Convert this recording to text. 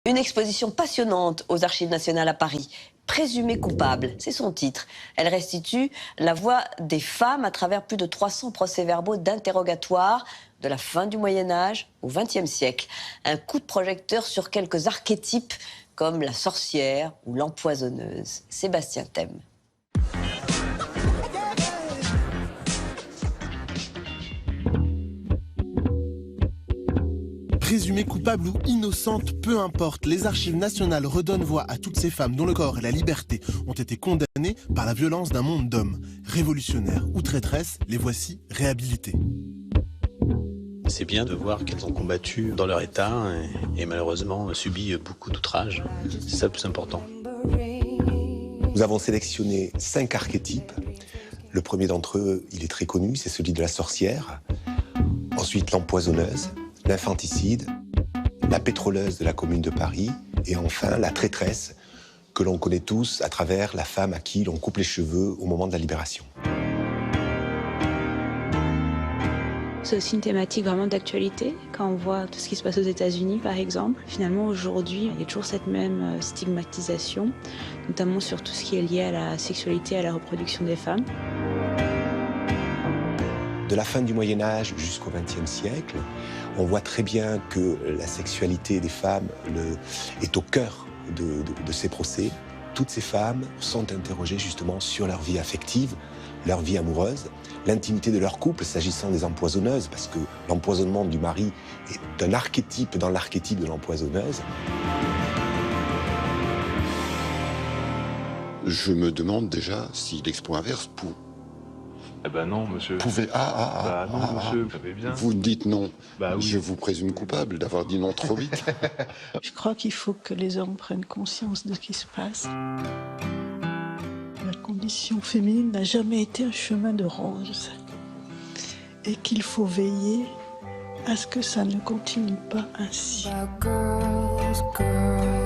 Une exposition passionnante aux Archives nationales à Paris. Présumée coupable, c'est son titre. Elle restitue la voix des femmes à travers plus de 300 procès-verbaux d'interrogatoire de la fin du Moyen-Âge au XXe siècle. Un coup de projecteur sur quelques archétypes comme la sorcière ou l'empoisonneuse. Sébastien Thème. Présumée coupable ou innocente, peu importe, les Archives nationales redonnent voix à toutes ces femmes dont le corps et la liberté ont été condamnés par la violence d'un monde d'hommes. Révolutionnaires ou traîtresses, les voici réhabilitées. C'est bien de voir qu'elles ont combattu dans leur état et malheureusement subi beaucoup d'outrages. C'est ça le plus important. Nous avons sélectionné 5 archétypes. Le premier d'entre eux, il est très connu, c'est celui de la sorcière. Ensuite, l'empoisonneuse, l'infanticide, la pétroleuse de la Commune de Paris et enfin la traîtresse que l'on connaît tous à travers la femme à qui l'on coupe les cheveux au moment de la libération. C'est aussi une thématique vraiment d'actualité. Quand on voit tout ce qui se passe aux États-Unis, par exemple, finalement aujourd'hui, il y a toujours cette même stigmatisation, notamment sur tout ce qui est lié à la sexualité et à la reproduction des femmes. De la fin du Moyen-Âge jusqu'au XXe siècle, on voit très bien que la sexualité des femmes est au cœur de ces procès. Toutes ces femmes sont interrogées justement sur leur vie affective, leur vie amoureuse, l'intimité de leur couple s'agissant des empoisonneuses, parce que l'empoisonnement du mari est un archétype dans l'archétype de l'empoisonneuse. Je me demande déjà si l'expo inverse Eh ben non, monsieur. pouvait... Bah non, monsieur, vous savez bien. Vous dites non. Bah oui. Je vous présume coupable d'avoir dit non trop vite. Je crois qu'il faut que les hommes prennent conscience de ce qui se passe. La condition féminine n'a jamais été un chemin de roses. Et qu'il faut veiller à ce que ça ne continue pas ainsi. Girls, girls.